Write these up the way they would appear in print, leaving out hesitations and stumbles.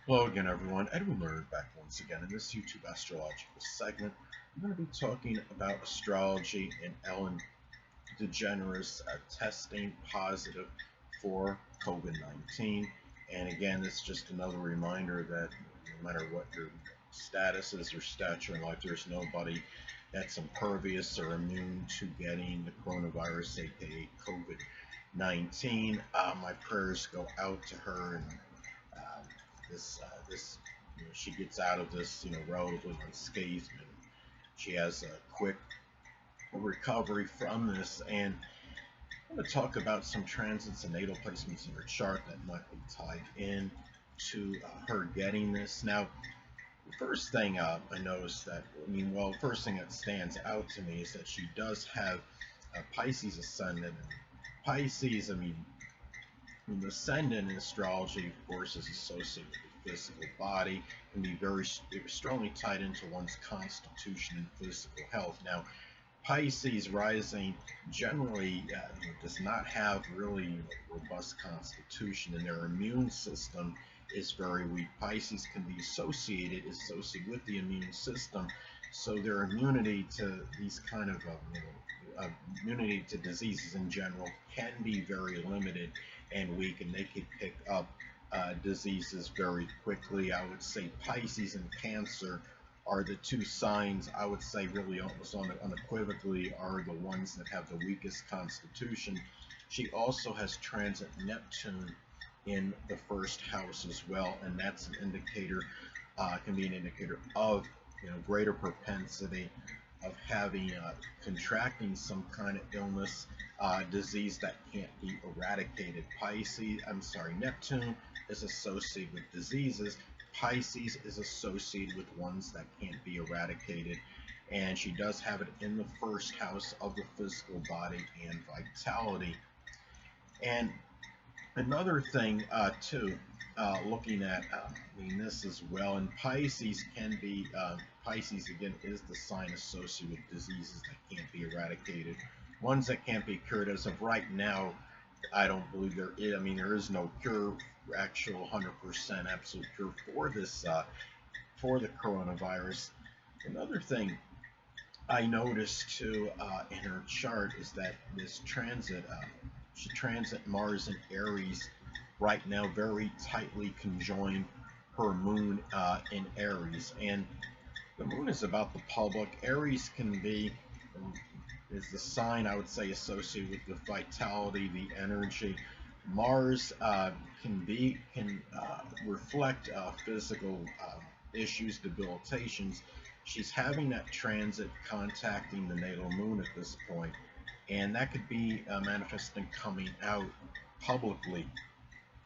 Hello again, everyone. Edwin Learnard back once again in this YouTube astrological segment. I'm going to be talking about astrology and Ellen DeGeneres testing positive for COVID-19. And again, this is just another reminder that no matter what your status is or stature in life, there's nobody that's impervious or immune to getting the coronavirus, aka COVID-19. My prayers go out to her and this she gets out of this relatively unscathed, and she has a quick recovery from this. And I'm going to talk about some transits and natal placements in her chart that might be tied in to her getting this. Now, the first thing I noticed that, first thing that stands out to me is that she does have a Pisces Ascendant. And Pisces, the ascendant in astrology, of course, is associated with the physical body, can be very strongly tied into one's constitution and physical health. Now, Pisces rising generally does not have really robust constitution, and their immune system is very weak. Pisces can be associated with the immune system, so their immunity to these kind of immunity to diseases in general can be very limited and weak, and they could pick up diseases very quickly. I would say Pisces and Cancer are the two signs, I would say, really almost unequivocally, are the ones that have the weakest constitution. She also has transit Neptune in the first house as well, and that's an indicator, can be an indicator of greater propensity of having contracting some kind of illness, disease that can't be eradicated. Neptune is associated with diseases. Pisces is associated with ones that can't be eradicated, and she does have it in the first house of the physical body and vitality. And another thing too, looking at this as well, and Pisces can be Pisces again is the sign associated with diseases that can't be eradicated, ones that can't be cured. As of right now, I don't believe there is. There is no cure, actual 100% absolute cure for this, for the coronavirus. Another thing I noticed too in her chart is that this transit, she transit Mars in Aries right now, very tightly conjoined her moon in Aries. And the moon is about the public. Aries can be, is the sign, I would say, associated with the vitality, the energy. Mars can reflect physical issues, debilitations. She's having that transit contacting the natal moon at this point, and that could be manifesting coming out publicly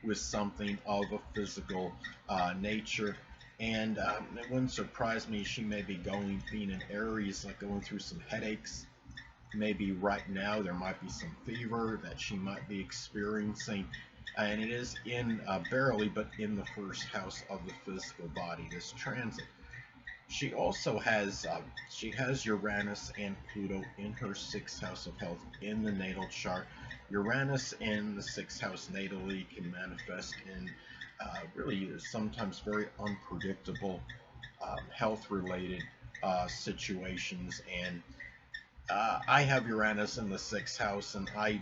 with something of a physical nature. And it wouldn't surprise me, she may be being in Aries, like going through some headaches. Maybe right now there might be some fever that she might be experiencing, and it is in barely, but in the first house of the physical body, this transit. She also has Uranus and Pluto in her sixth house of health in the natal chart. Uranus in the sixth house natally can manifest in really sometimes very unpredictable health-related situations. And I have Uranus in the sixth house, and I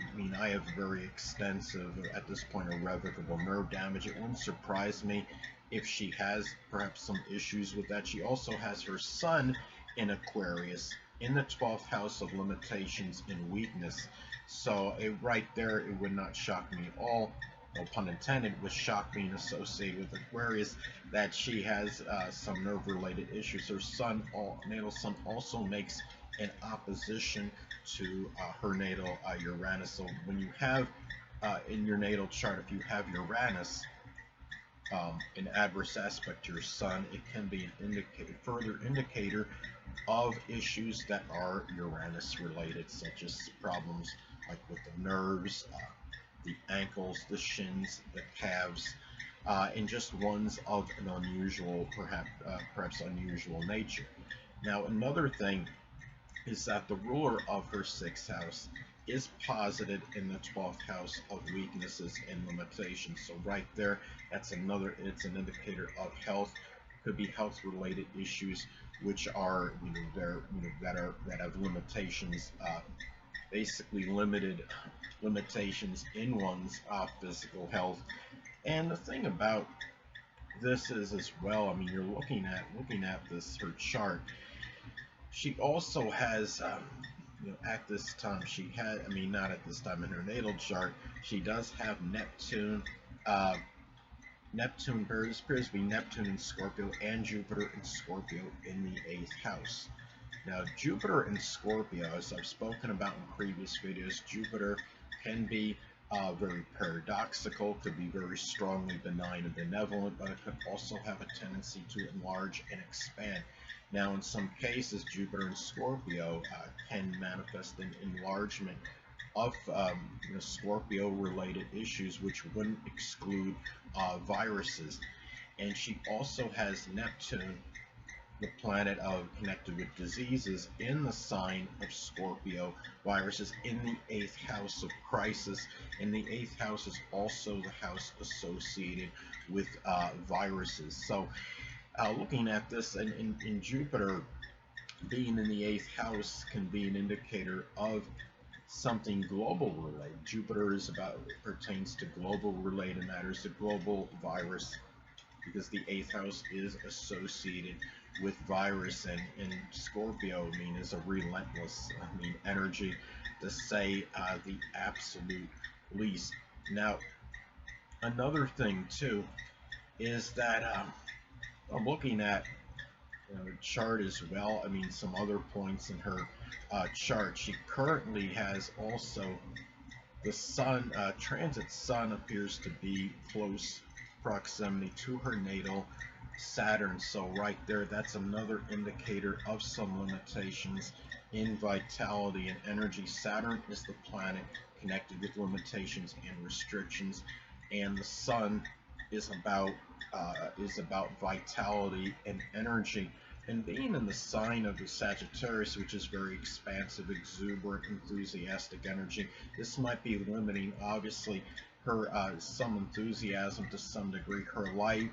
have very extensive, at this point, irrevocable nerve damage. It wouldn't surprise me if she has perhaps some issues with that. She also has her Sun in Aquarius in the 12th house of limitations and weakness. So right there, it would not shock me at all, no pun intended, with shock being associated with Aquarius, that she has some nerve-related issues. Her natal Sun also makes in opposition to her natal Uranus. So when you have in your natal chart, if you have Uranus an adverse aspect to your Sun, it can be an further indicator of issues that are Uranus related, such as problems like with the nerves, the ankles, the shins, the calves, and just ones of an unusual, perhaps unusual nature. Now, another thing is that the ruler of her sixth house is posited in the 12th house of weaknesses and limitations. So right there, it's an indicator of health. Could be health related issues which are, that have limitations, basically limited limitations in one's physical health. And the thing about this is as well, I mean, you're looking at this her chart. She also has, at this time she had, I mean, not at this time in her natal chart, she does have Neptune. Neptune appears to be Neptune in Scorpio and Jupiter in Scorpio in the 8th house. Now, Jupiter in Scorpio, as I've spoken about in previous videos, Jupiter can be very paradoxical, could be very strongly benign and benevolent, but it could also have a tendency to enlarge and expand. Now, in some cases, Jupiter in Scorpio can manifest an enlargement of Scorpio-related issues, which wouldn't exclude viruses. And she also has Neptune, the planet connected with diseases, in the sign of Scorpio, viruses in the 8th house of crisis, and the 8th house is also the house associated with viruses. So looking at this, in Jupiter being in the 8th house can be an indicator of something global related. Jupiter pertains to global related matters, the global virus, because the 8th house is associated with virus, and Scorpio, I mean, is a relentless, energy, to say the absolute least. Now, another thing too is that I'm looking at the chart as well. I mean, some other points in her chart. She currently has also the Sun, transit Sun appears to be close proximity to her natal Saturn. So right there, that's another indicator of some limitations in vitality and energy. Saturn is the planet connected with limitations and restrictions, and the Sun is about vitality and energy. And being in the sign of the Sagittarius, which is very expansive, exuberant, enthusiastic energy, this might be limiting, obviously, her some enthusiasm to some degree. Her life,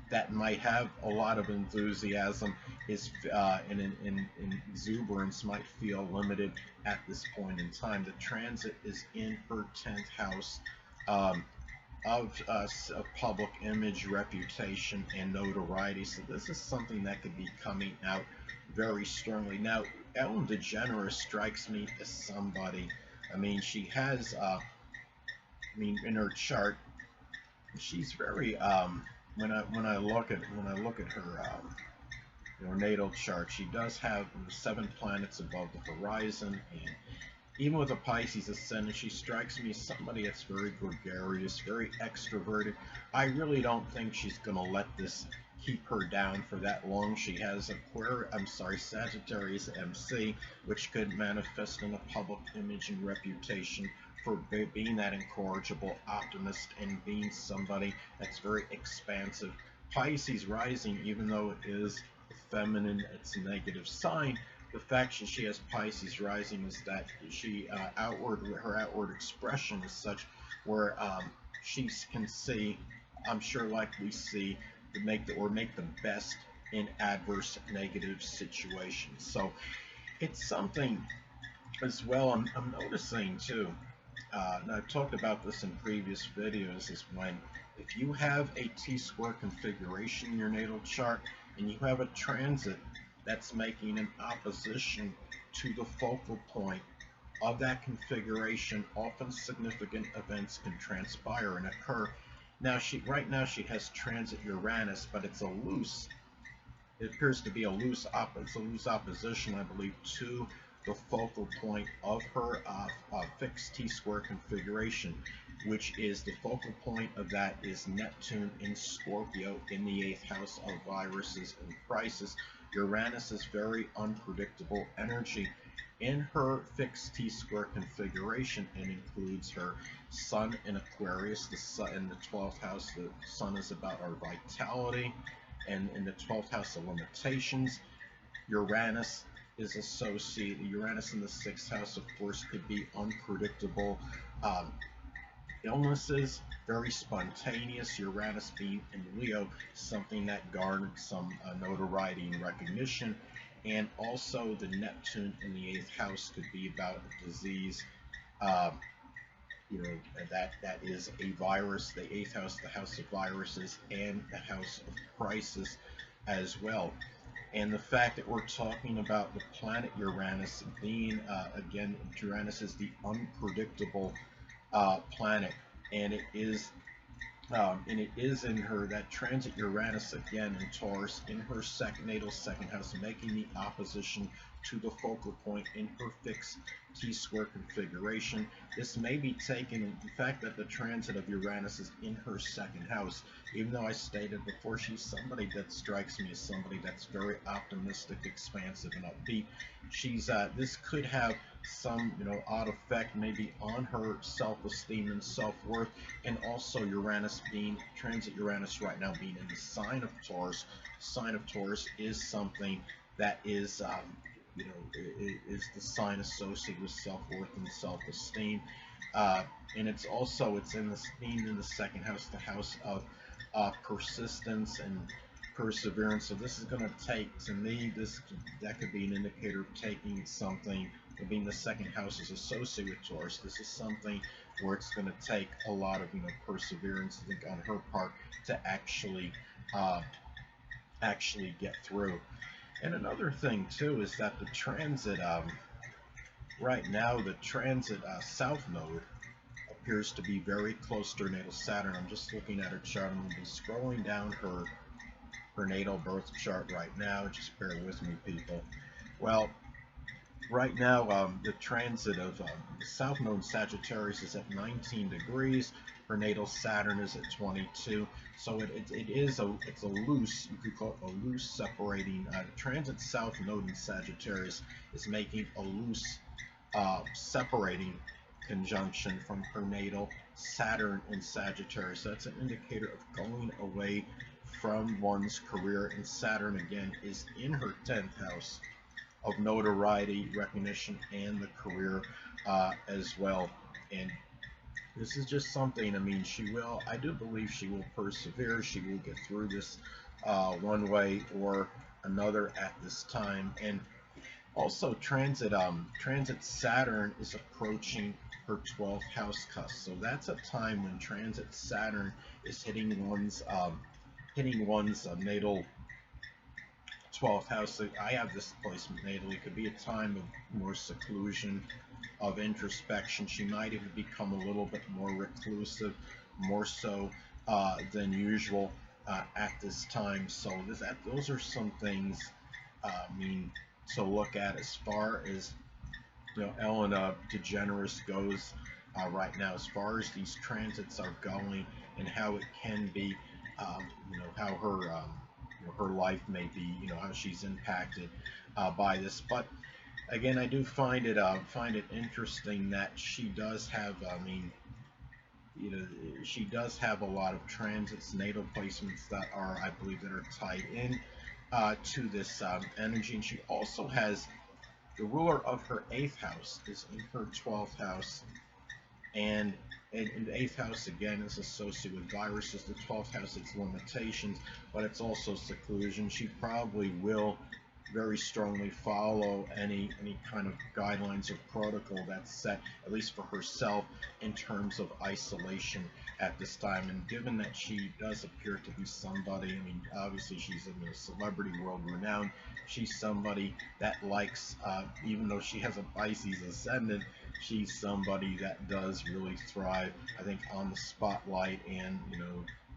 that might have a lot of enthusiasm is and exuberance might feel limited at this point in time. The transit is in her 10th house of public image, reputation, and notoriety. So this is something that could be coming out very strongly. Now, Ellen DeGeneres strikes me as somebody, I mean, she has, in her chart, she's very, when I look at her natal chart, she does have 7 planets above the horizon, and even with a Pisces Ascendant, she strikes me as somebody that's very gregarious, very extroverted. I really don't think she's going to let this keep her down for that long. She has Sagittarius MC, which could manifest in a public image and reputation for being that incorrigible optimist and being somebody that's very expansive. Pisces Rising, even though it is feminine, it's a negative sign. The fact that she has Pisces Rising is that her outward expression is such where she can see, I'm sure, like we see, make the best in adverse, negative situations. So it's something as well. I'm noticing too, and I've talked about this in previous videos, is if you have a T-square configuration in your natal chart and you have a transit that's making an opposition to the focal point of that configuration, often significant events can transpire and occur. Now, right now she has transit Uranus, but it appears to be a loose opposition, I believe, to the focal point of her fixed T-square configuration, which is the focal point of that is Neptune in Scorpio in the 8th house of viruses and crisis. Uranus is very unpredictable energy in her fixed T-square configuration, and includes her Sun in Aquarius. The Sun in the 12th house, the Sun is about our vitality, and in the 12th house of limitations. Uranus is associated. Uranus in the sixth house, of course, could be unpredictable um, illnesses, very spontaneous. Uranus being in Leo, something that garnered some notoriety and recognition. And also, the Neptune in the eighth house could be about a disease. Uh, that is a virus. The eighth house, the house of viruses, and the house of crisis as well. And the fact that we're talking about the planet Uranus being, again, Uranus is the unpredictable planet, and it is in her that transit Uranus again in Taurus in her natal second house, making the opposition to the focal point in her fixed T-square configuration. This may be taken in the fact that the transit of Uranus is in her second house. Even though I stated before, she's somebody that strikes me as somebody that's very optimistic, expansive, and upbeat. This could have some odd effect maybe on her self-esteem and self-worth, and also transit Uranus right now being in the sign of Taurus. Sign of Taurus is something that is is the sign associated with self-worth and self-esteem, and it's being in the second house, the house of persistence and perseverance. So this is going to take, to me, that could be an indicator of taking something. Being the second house is associated with Taurus, this is something where it's going to take a lot of perseverance, I think, on her part to actually get through. And another thing too is that the transit right now, the transit south node appears to be very close to her natal Saturn. I'm just looking at her chart. I'm going to be scrolling down her natal birth chart right now. Just bear with me, people. Well, right now, the transit of the south node in Sagittarius is at 19 degrees. Her natal Saturn is at 22. So it's a loose, you could call it a loose separating. The transit south node in Sagittarius is making a loose separating conjunction from her natal Saturn in Sagittarius. That's an indicator of going away from one's career, and Saturn again is in her 10th house of notoriety, recognition, and the career as well. And this is just something, I mean, I do believe she will persevere. She will get through this one way or another at this time. And also, transit Saturn is approaching her 12th house cusp. So that's a time when transit Saturn is hitting one's natal 12th house. So I have this placement natally. It could be a time of more seclusion, of introspection. She might even become a little bit more reclusive, more so than usual at this time. So those are some things to look at as far as Ellen DeGeneres goes right now, as far as these transits are going and how it can be, how her life may be, how she's impacted by this. But again, I do find it interesting that she does have, she does have a lot of transits, natal placements that are, I believe, that are tied in to this energy. And she also has the ruler of her 8th house is in her 12th house, and the 8th house again is associated with viruses. The 12th house, it's limitations, but it's also seclusion. She probably will very strongly follow any kind of guidelines or protocol that's set, at least for herself, in terms of isolation at this time. And given that she does appear to be somebody, I mean, obviously she's in the celebrity world renowned, she's somebody that likes, even though she has a Pisces Ascendant, she's somebody that does really thrive, I think, on the spotlight and,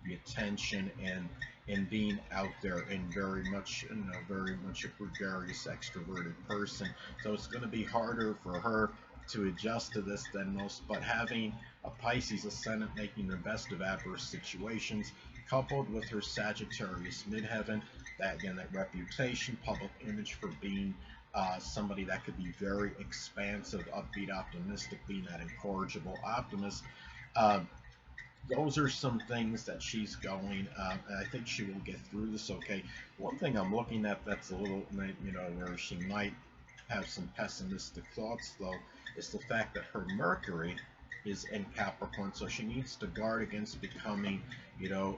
the attention and being out there, and very much a gregarious, extroverted person. So it's going to be harder for her to adjust to this than most, but having a Pisces Ascendant making the best of adverse situations, coupled with her Sagittarius midheaven, that reputation, public image for being somebody that could be very expansive, upbeat, optimistic, being that incorrigible optimist. Those are some things that she's going, and I think she will get through this okay. One thing I'm looking at that's a little, where she might have some pessimistic thoughts, though, is the fact that her Mercury is in Capricorn, so she needs to guard against becoming,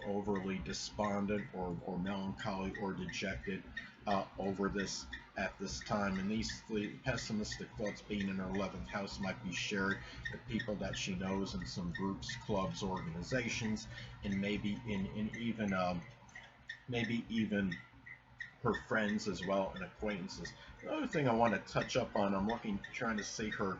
overly despondent or melancholy or dejected over this at this time. And these pessimistic thoughts being in her 11th house might be shared with people that she knows in some groups, clubs, organizations, and maybe even her friends as well and acquaintances. Another thing I want to touch up on, trying to see her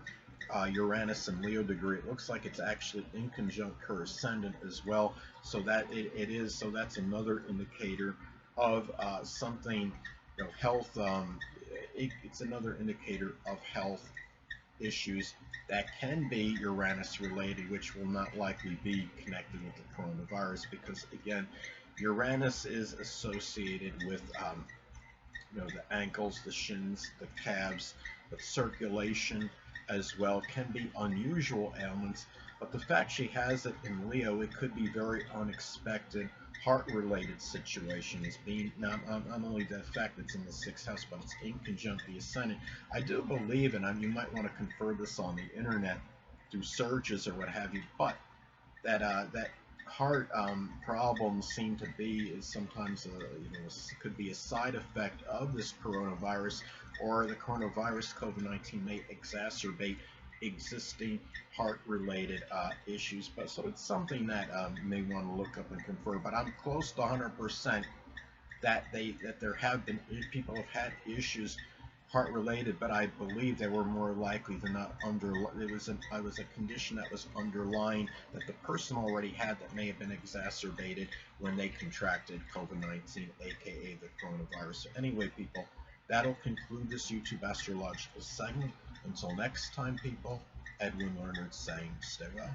Uranus and Leo degree. It looks like it's actually in conjunct her ascendant as well, so that it is. So that's another indicator of something, health. It's another indicator of health issues that can be Uranus related, which will not likely be connected with the coronavirus, because again, Uranus is associated with the ankles, the shins, the calves, but circulation as well can be unusual ailments. But the fact she has it in Leo, it could be very unexpected heart-related situations. Being not only the fact it's in the 6th house, but it's in conjunct the ascendant. I do believe, and you might want to confer this on the internet through searches or what have you, but that heart problems seem to be is sometimes could be a side effect of this coronavirus, or the coronavirus COVID-19 may exacerbate existing heart-related issues. But so it's something that you may want to look up and confirm. But I'm close to 100% that there have been people have had issues heart related, but I believe they were more likely than not it was a condition that was underlying that the person already had, that may have been exacerbated when they contracted COVID-19, aka the coronavirus. So anyway, people, that'll conclude this YouTube astrological segment. Until next time, people, Edwin Learnard saying stay well.